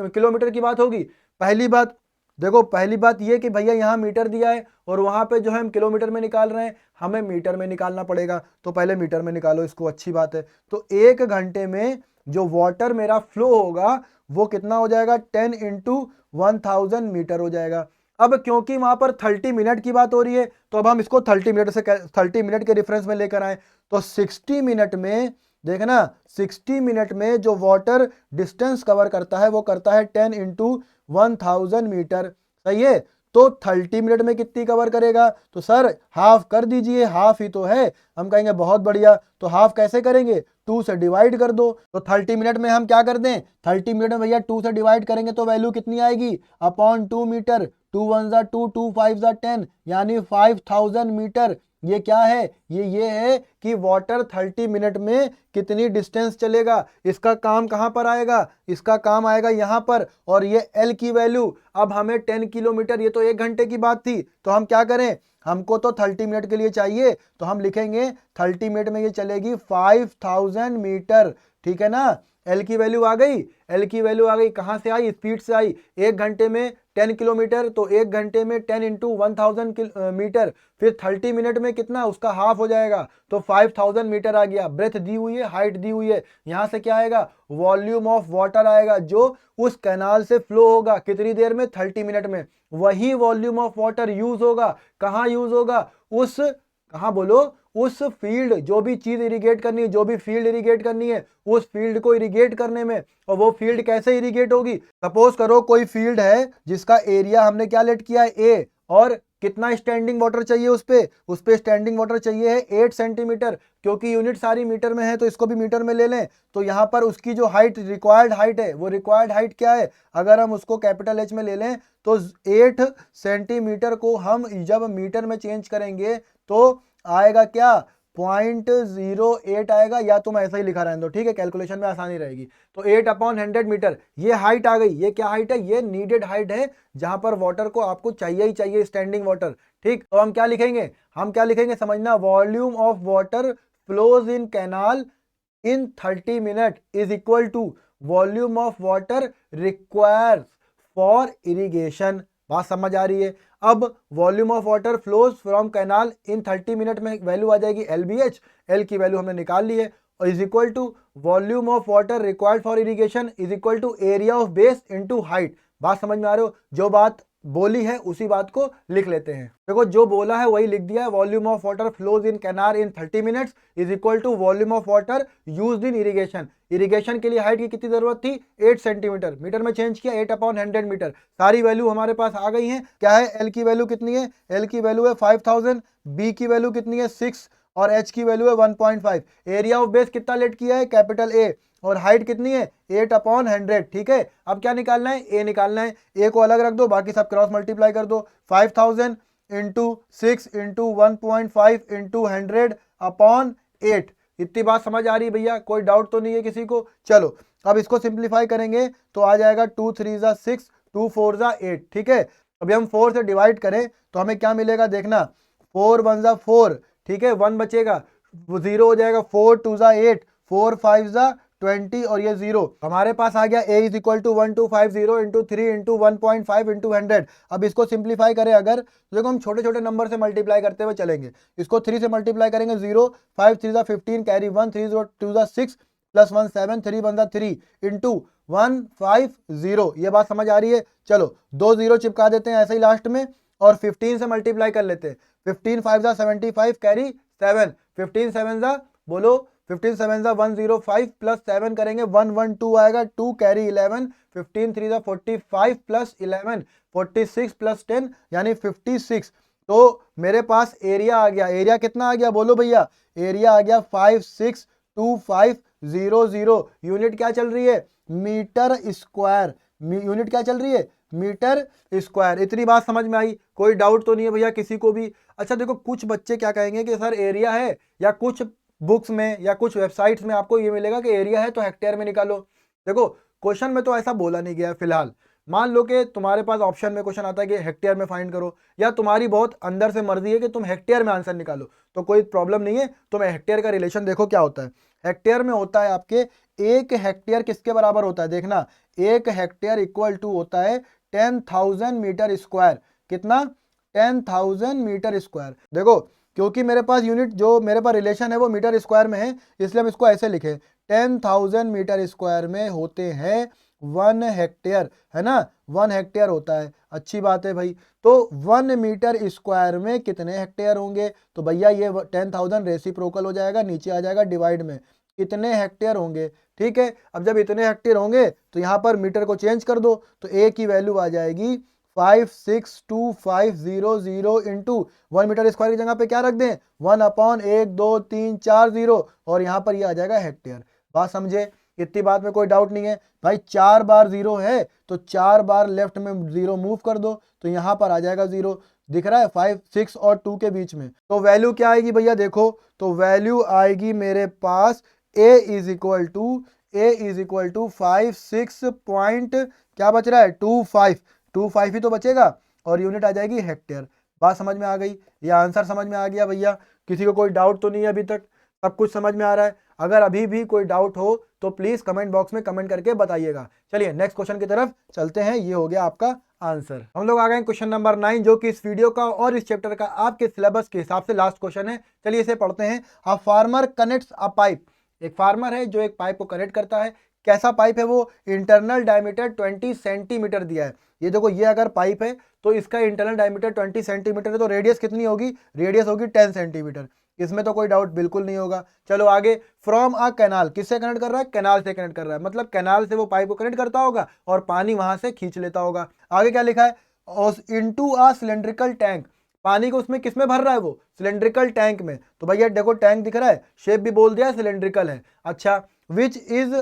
किलोमीटर की बात होगी? पहली बात देखो, पहली बात ये कि भैया यहाँ मीटर दिया है और वहां पे जो है हम किलोमीटर में निकाल रहे हैं, हमें मीटर में निकालना पड़ेगा, तो पहले मीटर में निकालो इसको, अच्छी बात है। तो 1 घंटे में जो वाटर मेरा फ्लो होगा वो कितना हो जाएगा? 10 इंटू 1000 मीटर हो जाएगा। अब क्योंकि वहां पर 30 मिनट की बात हो रही है तो अब हम इसको 30 मिनट के रेफरेंस में लेकर आए, तो 60 मिनट में देखना, 60 मिनट में जो वाटर डिस्टेंस कवर करता है वो करता है 10 इंटू 1000 मीटर। सही है, तो 30 मिनट में कितनी कवर करेगा? तो सर हाफ कर दीजिए, हाफ ही तो है। हम कहेंगे बहुत बढ़िया, तो हाफ कैसे करेंगे? 2 से डिवाइड कर दो। तो 30 मिनट में हम क्या कर दें? 30 मिनट में भैया 2 से डिवाइड करेंगे तो वैल्यू कितनी आएगी? अपॉन 2 मीटर, 2 1 जा 2, 2 5 जा 10, यानी 5000 मीटर। ये क्या है? ये है कि वाटर 30 मिनट में कितनी डिस्टेंस चलेगा। इसका काम कहां पर आएगा? इसका काम आएगा यहां पर। और ये एल की वैल्यू, अब हमें 10 किलोमीटर, ये तो 1 घंटे की बात थी, तो हम क्या करें? हमको तो 30 मिनट के लिए चाहिए, तो हम लिखेंगे 30 मिनट में ये चलेगी 5000 मीटर। ठीक है ना? एल की वैल्यू आ गई, एल की वैल्यू आ गई, कहां से आई? स्पीड से आई। 1 घंटे में 10 किलोमीटर, तो 1 घंटे में 10 इंटू 1000 मीटर, फिर 30 मिनट में कितना उसका हाफ हो जाएगा, तो 5000 मीटर आ गया। ब्रेथ दी हुई है, हाइट दी हुई है, यहाँ से क्या आएगा, वॉल्यूम ऑफ वाटर आएगा जो उस कैनाल से फ्लो होगा कितनी देर में, 30 मिनट में। वही वॉल्यूम ऑफ वाटर यूज होगा, कहाँ यूज होगा, उस, कहाँ बोलो, उस फील्ड, जो भी चीज इरिगेट करनी है, जो भी फील्ड इरिगेट करनी है, उस फील्ड को इरिगेट करने में। और वो फील्ड कैसे इरिगेट होगी, सपोज करो कोई फील्ड है जिसका एरिया हमने क्या लेट किया है, ए, और कितना स्टैंडिंग वाटर चाहिए उस पे स्टैंडिंग वाटर चाहिए है 8 सेंटीमीटर, क्योंकि यूनिट सारी मीटर में है तो इसको भी मीटर में ले लें। तो यहाँ पर उसकी जो हाइट, रिक्वायर्ड हाइट है, वो रिक्वायर्ड हाइट क्या है, अगर हम उसको कैपिटल एच में ले लें तो 8 सेंटीमीटर को हम जब मीटर में चेंज करेंगे तो आएगा क्या, 0.08 आएगा, या तुम ऐसा ही लिखा रहने दो, ठीक है, कैलकुलेशन में आसानी रहेगी। तो 8/100 मीटर ये हाइट आ गई। ये क्या हाइट है, ये नीडेड हाइट है जहां पर वाटर को आपको चाहिए ही चाहिए, स्टैंडिंग वाटर। ठीक, तो हम क्या लिखेंगे, समझना, volume of water flows in canal in 30 minute is equal to volume of water requires for irrigation. बात समझ आ रही है। अब volume of water flows from canal in 30 minute में वैल्यू आ जाएगी LBH, एल की वैल्यू हमने निकाल ली है, और is equal to volume of water required for irrigation is equal to area of base into height. बात समझ में आ रहे हो, जो बात बोली है उसी बात को लिख लेते हैं। देखो जो बोला है वही लिख दिया है, volume of water flows in canal in 30 minutes is equal to volume of water used in irrigation. Irrigation के लिए हाइट की कितनी जरूरत थी, 8 सेंटीमीटर, मीटर में चेंज किया 8/100 मीटर। सारी वैल्यू हमारे पास आ गई है। क्या है, एल की वैल्यू कितनी है, एल की वैल्यू है 5000, बी की वैल्यू कितनी है 6, और एच की वैल्यू है 1.5। एरिया ऑफ बेस कितना लेट किया है, कैपिटल ए, और हाइट कितनी है 8/100। ठीक है, अब क्या निकालना है, ए निकालना है। ए को अलग रख दो, बाकी सब क्रॉस मल्टीप्लाई कर दो। 5000 इंटू 6 इंटू 1.5 इंटू 100/8। इतनी बात समझ आ रही है भैया, कोई डाउट तो नहीं है किसी को। चलो अब इसको सिंप्लीफाई करेंगे तो आ जाएगा 2 3 ज़ा 6, 2 4 ज़ा 8। ठीक है, अभी हम 4 से डिवाइड करें तो हमें क्या मिलेगा, देखना, 4 1 ज़ा 4, ठीक है, 1 बचेगा, वो 0 हो जाएगा, 4 2 ज़ा 8, 4 5 ज़ा 20, और ये 0 हमारे पास आ गया। a is equal to 1250 into 3 into 1.5 into 100। अब इसको सिंप्लीफाई करें अगर, तो देखो हम छोटे छोटे नंबर से मल्टीप्लाई करते हुए चलेंगे। इसको 3 से मल्टीप्लाई करेंगे, 0 5 3 ज़ा 15, कैरी 1 3 0 2 ज़ा 6 प्लस 1 7 3 1 ज़ा 3 इंटू 150। ये बात समझ आ रही है। चलो 2 0 चिपका देते हैं ऐसे ही लास्ट में, और 15 से मल्टीप्लाई कर लेते हैं। 15 5 ज़ा 75, कैरी 7, 15 7 ज़ा बोलो, 15 7 ज़ा 105 प्लस 7 करेंगे 112 आएगा, 2 कैरी 11, 15 3 ज़ा 45 प्लस 11 46 प्लस 10 यानी 56। तो मेरे पास एरिया आ गया, एरिया कितना आ गया बोलो भैया, एरिया आ गया 562500। यूनिट क्या चल रही है, मीटर स्क्वायर, यूनिट क्या चल रही है, मीटर स्क्वायर। इतनी बात समझ में आई, कोई डाउट तो नहीं है भैया किसी को भी। अच्छा देखो कुछ बच्चे क्या कहेंगे कि सर एरिया है, या कुछ बुक्स में या कुछ वेबसाइट्स में आपको ये मिलेगा कि एरिया है तो हेक्टेयर में निकालो। देखो क्वेश्चन में तो ऐसा बोला नहीं गया है फिलहाल। मान लो कि तुम्हारे पास ऑप्शन में क्वेश्चन आता है कि हेक्टेयर में फाइंड करो, या तुम्हारी बहुत अंदर से मर्जी है कि तुम हेक्टेयर में आंसर निकालो, तो कोई प्रॉब्लम नहीं है। तुम हेक्टेयर का रिलेशन देखो क्या होता है। हेक्टेयर में होता है आपके, 1 हेक्टेयर किसके बराबर होता है, देखना, 1 हेक्टेयर इक्वल टू होता है 10,000 मीटर स्क्वायर। कितना, 10,000 मीटर स्क्वायर। देखो क्योंकि मेरे पास यूनिट, जो मेरे पास रिलेशन है वो मीटर स्क्वायर में है, इसलिए हम इसको ऐसे लिखे, 10,000 मीटर स्क्वायर में होते हैं 1 हेक्टेयर, है ना, 1 हेक्टेयर होता है। अच्छी बात है भाई। तो 1 मीटर स्क्वायर में कितने हेक्टेयर होंगे, तो भैया ये 10,000 रेसिप्रोकल हो जाएगा, नीचे आ जाएगा डिवाइड में, कितने हेक्टेयर होंगे। ठीक है, अब जब इतने हेक्टेयर होंगे तो यहाँ पर मीटर को चेंज कर दो, तो ए की वैल्यू आ जाएगी 562,500 इंटू 1 मीटर स्क्वायर की जगह पे क्या रख दें, 1/1 2 3 4 0, और यहाँ पर ये आ जाएगा हेक्टेयर। बात समझे, इतनी बात में कोई डाउट नहीं है भाई। 4 बार 0 है तो 4 बार लेफ्ट में 0 मूव कर दो, तो यहाँ पर आ जाएगा 0। दिख रहा है 5 6 और 2 के बीच में। तो वैल्यू क्या आएगी भैया, देखो तो वैल्यू आएगी मेरे पास a is equal to 5 6 point क्या बच रहा है 25 ही तो बचेगा, और यूनिट आ जाएगी हेक्टेयर। बात समझ में आ गई, या आंसर समझ में आ गया भैया, किसी को कोई डाउट तो नहीं है अभी तक, सब कुछ समझ में आ रहा है। अगर अभी भी कोई डाउट हो तो प्लीज कमेंट बॉक्स में कमेंट करके बताइएगा। चलिए नेक्स्ट क्वेश्चन की तरफ चलते हैं। ये हो गया आपका आंसर। हम लोग आ गए क्वेश्चन नंबर 9, जो कि इस वीडियो का और इस चैप्टर का आपके सिलेबस के हिसाब से लास्ट क्वेश्चन है। चलिए इसे पढ़ते हैं। A farmer connects a pipe. एक फार्मर है जो एक पाइप को कनेक्ट करता है। कैसा पाइप है वो? इंटरनल डायमीटर 20 सेंटीमीटर दिया है। ये देखो, ये अगर पाइप है तो इसका इंटरनल डायमीटर 20 सेंटीमीटर है, तो रेडियस कितनी होगी? रेडियस होगी 10 सेंटीमीटर। इसमें तो कोई डाउट बिल्कुल नहीं होगा। चलो आगे। फ्रॉम अ कैनाल, किससे कनेक्ट कर रहा है? कैनाल से कनेक्ट कर रहा है, मतलब कैनाल से वो पाइप को कनेक्ट करता होगा और पानी वहां से खींच लेता होगा। आगे क्या लिखा है? Into a cylindrical tank. पानी को उसमें किसमें भर रहा है वो? सिलेंड्रिकल टैंक में। तो भैया देखो, टैंक दिख रहा है, शेप भी बोल दिया सिलेंड्रिकल है। अच्छा, which is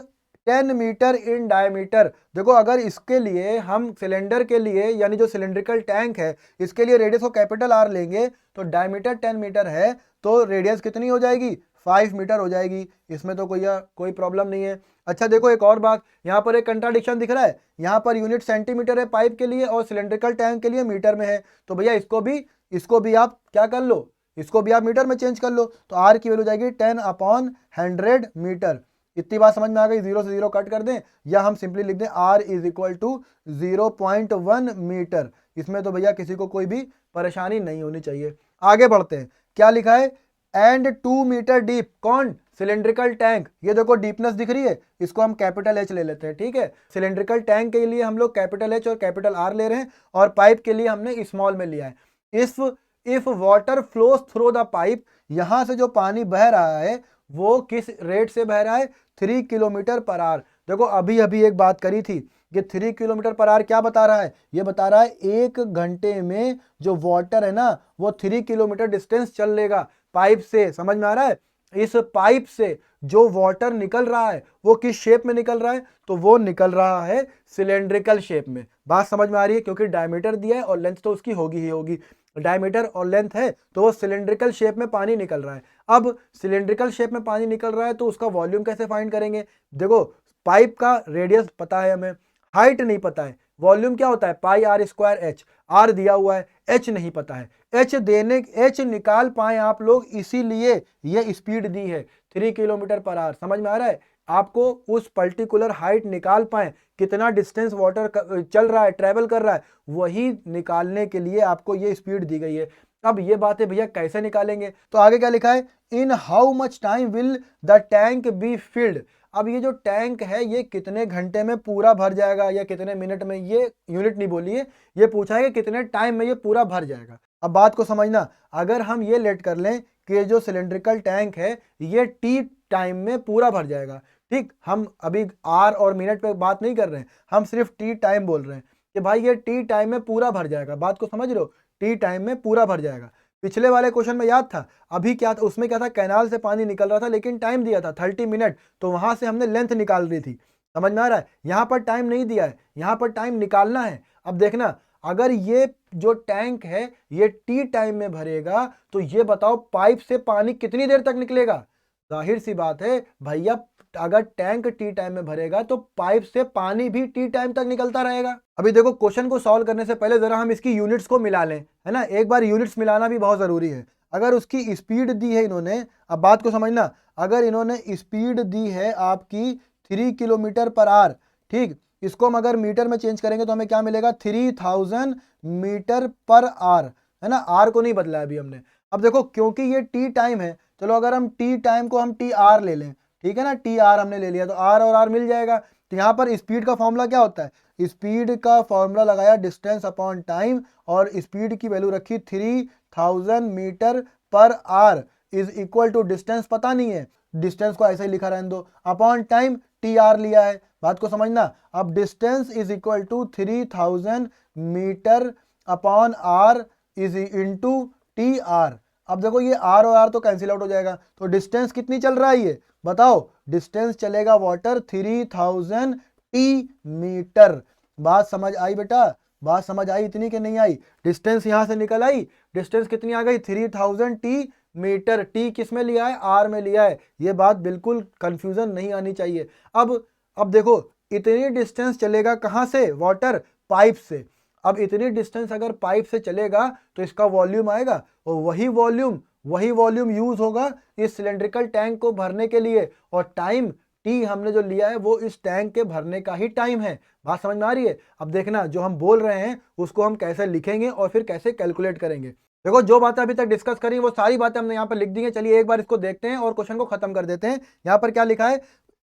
10 metre in diameter. देखो, अगर इसके लिए हम सिलेंडर के लिए, यानी जो सिलेंड्रिकल टैंक है, इसके लिए रेडियस को कैपिटल आर लेंगे तो डायमीटर 10 मीटर है, तो रेडियस कितनी हो जाएगी? 5 मीटर हो जाएगी। इसमें तो कोई प्रॉब्लम नहीं है। अच्छा देखो, एक और बात, यहाँ पर एक कंट्राडिक्शन दिख रहा है। यहाँ पर यूनिट सेंटीमीटर है पाइप के लिए और सिलेंड्रिकल टैंक के लिए मीटर में है। तो भैया इसको भी आप क्या कर लो, इसको भी आप मीटर में चेंज कर लो। तो आर की वैल्यू जाएगी 10/100 मीटर। इतनी बात समझ में आ गई? 0 से 0 कट कर दें, या हम सिंपली लिख दें R is equal to 0.1 metre. इसमें तो भैया किसी को कोई भी परेशानी नहीं होनी चाहिए। आगे बढ़ते हैं। क्या लिखा है? And 2 metre deep. कौन? Cylindrical tank. ये देखो डीपनेस दिख रही है, इसको हम कैपिटल H ले लेते हैं, ठीक है। सिलेंड्रिकल टैंक के लिए हम लोग कैपिटल H और कैपिटल R ले रहे हैं, और पाइप के लिए हमने स्मॉल में लिया है। If water flows through the pipe, यहां से जो पानी बह रहा है वो किस रेट से बह रहा है? 3 किलोमीटर पर आवर। देखो, अभी अभी एक बात करी थी कि 3 किलोमीटर पर आवर क्या बता रहा है? ये बता रहा है 1 घंटे में जो वाटर है ना, वो 3 किलोमीटर डिस्टेंस चल लेगा पाइप से। समझ में आ रहा है? इस पाइप से जो वाटर निकल रहा है वो किस शेप में निकल रहा है? तो वो निकल रहा है सिलेंड्रिकल शेप में। बात समझ में आ रही है? क्योंकि डायमीटर दिया है और लेंथ तो उसकी होगी ही होगी। डायमीटर और लेंथ है तो वो सिलेंड्रिकल शेप में पानी निकल रहा है। अब सिलेंड्रिकल शेप में पानी निकल रहा है तो उसका वॉल्यूम कैसे फाइंड करेंगे? देखो, पाइप का रेडियस पता है हमें, हाइट नहीं पता है। वॉल्यूम क्या होता है? पाई आर स्क्वायर एच। आर दिया हुआ है, एच नहीं पता है। एच निकाल पाए आप लोग, इसीलिए ये स्पीड दी है 3 किलोमीटर पर आवर। समझ में आ रहा है? आपको उस पर्टिकुलर हाइट निकाल पाए, कितना डिस्टेंस वाटर चल रहा है, ट्रेवल कर रहा है, वही निकालने के लिए आपको ये स्पीड दी गई है। अब ये बातें भैया कैसे निकालेंगे? तो आगे क्या लिखा है? In how much time will the tank be filled. अब ये जो टैंक है ये कितने घंटे में पूरा भर जाएगा या कितने मिनट में? ये यूनिट नहीं बोली है, ये पूछा है कि कितने टाइम में ये पूरा भर जाएगा। अब बात को समझना, अगर हम ये लेट कर लें कि जो सिलेंड्रिकल टैंक है ये टी टाइम में पूरा भर जाएगा, ठीक। हम अभी आर और मिनट पे बात नहीं कर रहे हैं, हम सिर्फ टी टाइम बोल रहे हैं कि भाई ये टी टाइम में पूरा भर जाएगा। बात को समझ रहे हो? टी टाइम में पूरा भर जाएगा। पिछले वाले क्वेश्चन में याद था, अभी क्या था उसमें? क्या था? कैनाल से पानी निकल रहा था लेकिन टाइम दिया था 30 मिनट, तो वहां से हमने लेंथ निकाल दी थी। समझ में आ रहा है? यहाँ पर टाइम नहीं दिया है, यहाँ पर टाइम निकालना है। अब देखना, अगर ये जो टैंक है ये टी टाइम में भरेगा तो ये बताओ पाइप से पानी कितनी देर तक निकलेगा? जाहिर सी बात है भैया, अगर टैंक टी टाइम में भरेगा तो पाइप से पानी भी टी टाइम तक निकलता रहेगा। अभी देखो, क्वेश्चन को सॉल्व करने से पहले जरा हम इसकी यूनिट्स को मिला लें, है ना। एक बार यूनिट्स मिलाना भी बहुत जरूरी है। अगर उसकी स्पीड दी है इन्होंने, अब बात को समझना, अगर इन्होंने स्पीड दी है आपकी 3 किलोमीटर पर आवर, ठीक, इसको हम अगर मीटर में चेंज करेंगे तो हमें क्या मिलेगा? 3000 मीटर पर आवर, है ना। आर को नहीं बदला अभी हमने। अब देखो, क्योंकि ये टी टाइम है, चलो अगर हम टी टाइम को हम टी आर ले लें, ठीक है ना, टी आर हमने ले लिया तो आर और आर मिल जाएगा। तो यहाँ पर स्पीड का फॉर्मूला क्या होता है? स्पीड का फॉर्मूला लगाया डिस्टेंस अपॉन टाइम, और स्पीड की वैल्यू रखी 3000 metre per hour is equal to distance पता नहीं है, डिस्टेंस को ऐसे ही लिखा रहने दो, अपॉन टाइम टी आर लिया है। बात को समझना, अब distance is equal to 3000 metre upon R is into T R. अब देखो, ये आर और आर तो कैंसिल आउट हो जाएगा, तो डिस्टेंस कितनी चल रहा है ये बताओ? डिस्टेंस चलेगा वाटर 3000 टी मीटर। बात समझ आई बेटा? बात समझ आई इतनी कि नहीं आई? डिस्टेंस यहां से निकल आई, डिस्टेंस कितनी आ गई? 3000 टी मीटर। टी किस में लिया है? आर में लिया है। ये बात बिल्कुल कंफ्यूजन नहीं आनी चाहिए। अब देखो, इतनी डिस्टेंस चलेगा कहां से? वाटर पाइप से। अब इतनी डिस्टेंस अगर पाइप से चलेगा तो इसका वॉल्यूम आएगा, और वही वॉल्यूम यूज होगा इस सिलेंड्रिकल टैंक को भरने के लिए, और टाइम टी हमने जो लिया है वो इस टैंक के भरने का ही टाइम है। बात समझ में आ रही है? अब देखना जो हम बोल रहे हैं उसको हम कैसे लिखेंगे और फिर कैसे कैलकुलेट करेंगे। देखो जो बातें अभी तक डिस्कस करी वो सारी बातें हमने यहाँ पर लिख दी हैं। चलिए एक बार इसको देखते हैं और क्वेश्चन को खत्म कर देते हैं। यहाँ पर क्या लिखा है,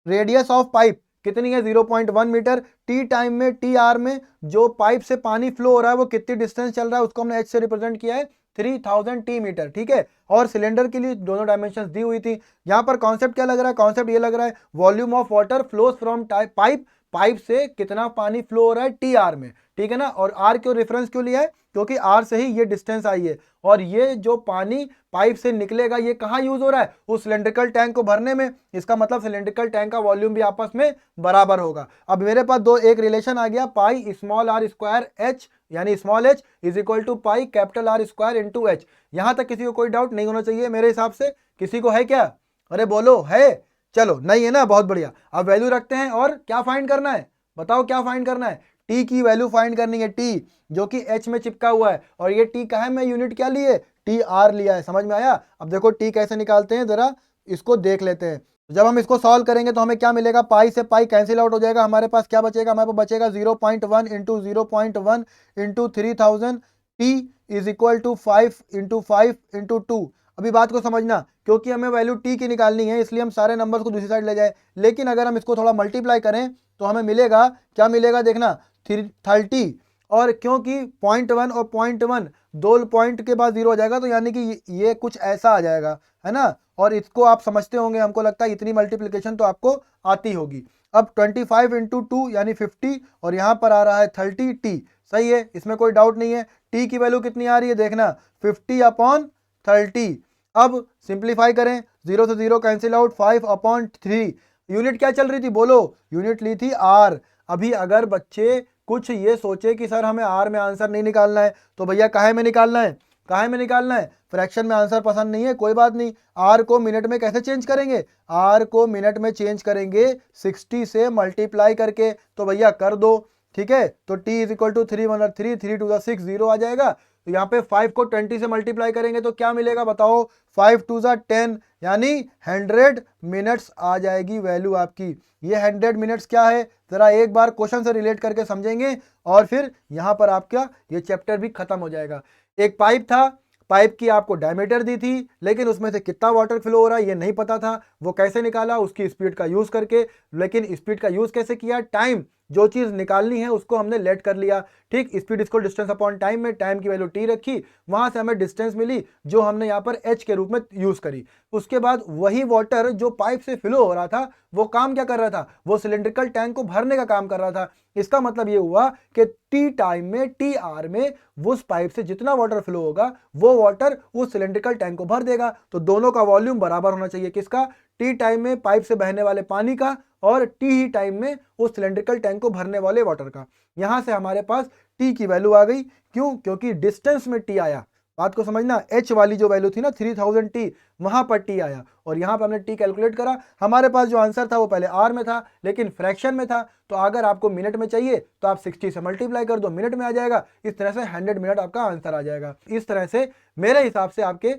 रेडियस ऑफ पाइप कितनी है 0.1 मीटर, टी टाइम में टी आर में जो पाइप से पानी फ्लो हो रहा है वो कितनी डिस्टेंस चल रहा है उसको हमने एच से रिप्रेजेंट किया है 3000 टी मीटर। ठीक है, और सिलेंडर के लिए दोनों डायमेंशंस दी हुई थी। यहाँ पर कॉन्सेप्ट क्या लग रहा है, कॉन्सेप्ट ये लग रहा है volume of water flows from pipe, pipe से कितना पानी फ्लो हो रहा है टी आर में। ठीक है ना, और आर क्यों रेफरेंस क्यों लिया है, क्योंकि आर से ही ये डिस्टेंस आई है और ये जो पानी पाइप से निकलेगा ये कहाँ यूज हो रहा है, उस सिलेंड्रिकल टैंक को भरने में। इसका मतलब सिलेंड्रिकल टैंक का वॉल्यूम भी आपस में बराबर होगा। अब मेरे पास एक रिलेशन आ गया, pi small R square H यानी small H is equal to pi capital R square into H. यहां तक किसी को कोई डाउट नहीं होना चाहिए मेरे हिसाब से। किसी को है क्या? अरे बोलो, है? चलो नहीं है ना, बहुत बढ़िया। अब वैल्यू रखते हैं और क्या फाइंड करना है, बताओ क्या फाइंड करना है? टी की वैल्यू फाइंड करनी है, टी जो कि एच में चिपका हुआ है। और ये टी का है, मैं यूनिट क्या लिए, टी आर लिया है। समझ में आया? अब देखो टी कैसे निकालते हैं, जरा इसको देख लेते हैं। जब हम इसको सॉल्व करेंगे तो हमें क्या मिलेगा, पाई से पाई कैंसिल आउट हो जाएगा। हमारे पास क्या बचेगा, हमारे पास बचेगा 0.1 into 0.1 into 3000 T is equal to 5 into 5 into 2। अभी बात को समझना, क्योंकि हमें वैल्यू टी की निकालनी है इसलिए हम सारे नंबर्स को दूसरी साइड ले जाए। लेकिन अगर हम इसको थोड़ा मल्टीप्लाई करें तो हमें मिलेगा, क्या मिलेगा देखना, 30। और क्योंकि 0.1 और 0.1 दो पॉइंट के बाद जीरो हो जाएगा तो यानी कि ये कुछ ऐसा आ जाएगा, है ना। और इसको आप समझते होंगे, हमको लगता है इतनी मल्टीप्लिकेशन तो आपको आती होगी। अब 25 इंटू 2 यानी 50 और यहाँ पर आ रहा है 30 टी। सही है, इसमें कोई डाउट नहीं है। टी की वैल्यू कितनी आ रही है देखना, 50/30। अब सिंप्लीफाई करें, 0 से 0 कैंसिल आउट, 5/3। यूनिट क्या चल रही थी बोलो, यूनिट ली थी आर। अभी अगर बच्चे कुछ ये सोचे कि सर हमें आर में आंसर नहीं निकालना है तो भैया काहे में निकालना है, काहे में निकालना है, फ्रैक्शन में आंसर पसंद नहीं है, कोई बात नहीं। आर को मिनट में कैसे चेंज करेंगे, आर को मिनट में चेंज करेंगे 60 से मल्टीप्लाई करके। तो भैया कर दो, ठीक है। तो t is equal to 3 3 two 6 0 आ जाएगा। तो यहाँ पे 5 को 20 से मल्टीप्लाई करेंगे तो क्या मिलेगा बताओ, 5 2 10 यानी 100 मिनट्स आ जाएगी वैल्यू आपकी। ये 100 मिनट्स क्या है, जरा एक बार क्वेश्चन से रिलेट करके समझेंगे और फिर यहाँ पर आपका ये चैप्टर भी खत्म हो जाएगा। एक पाइप था, पाइप की आपको डायमीटर दी थी लेकिन उसमें से कितना वाटर फ्लो हो रहा है ये नहीं पता था। वो कैसे निकाला, उसकी स्पीड का यूज करके। लेकिन स्पीड का यूज कैसे किया, टाइम, जो चीज निकालनी है उसको हमने लेट कर लिया। ठीक, स्पीड इसको डिस्टेंस अपॉन टाइम में टाइम की वैल्यू टी रखी, वहां से हमें डिस्टेंस मिली जो हमने यहाँ पर एच के रूप में यूज करी। उसके बाद वही वाटर जो पाइप से फ्लो हो रहा था वो काम क्या कर रहा था, वो सिलेंड्रिकल टैंक को भरने का काम कर रहा था। इसका मतलब ये हुआ कि टी टाइम में टी आर में उस पाइप से जितना वाटर फ्लो होगा वो वाटर उस सिलेंड्रिकल टैंक को भर देगा। तो दोनों का वॉल्यूम बराबर होना चाहिए, किसका, टी टाइम में पाइप से बहने वाले पानी का और टी ही टाइम में उस सिलेंड्रिकल टैंक को भरने वाले वाटर का। यहां से हमारे पास टी की वैल्यू आ गई। क्यों, क्योंकि डिस्टेंस में टी आया। बात को समझना, एच वाली जो वैल्यू थी ना 3000 टी, वहां पर टी आया और यहां पर हमने टी कैलकुलेट करा। हमारे पास जो आंसर था वो पहले आर में था लेकिन फ्रैक्शन में था। तो अगर आपको मिनट में चाहिए तो आप 60 से मल्टीप्लाई कर दो, मिनट में आ जाएगा। इस तरह से 100 मिनट आपका आंसर आ जाएगा। इस तरह से मेरे हिसाब से आपके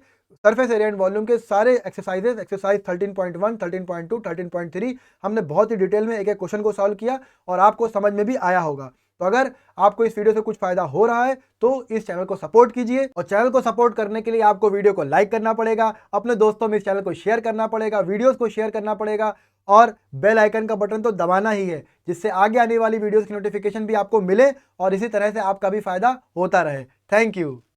सरफेस एरिया एंड वॉल्यूम के सारे एक्सरसाइजेस, एक्सरसाइज 13.1, 13.2, 13.3 हमने बहुत ही डिटेल में एक एक क्वेश्चन को सॉल्व किया और आपको समझ में भी आया होगा। तो अगर आपको इस वीडियो से कुछ फायदा हो रहा है तो इस चैनल को सपोर्ट कीजिए। और चैनल को सपोर्ट करने के लिए आपको वीडियो को लाइक करना पड़ेगा, अपने दोस्तों में इस चैनल को शेयर करना पड़ेगा, वीडियोस को शेयर करना पड़ेगा और बेल आइकन का बटन तो दबाना ही है, जिससे आगे आने वाली वीडियोस की नोटिफिकेशन भी आपको मिले और इसी तरह से आपका भी फायदा होता रहे। Thank you.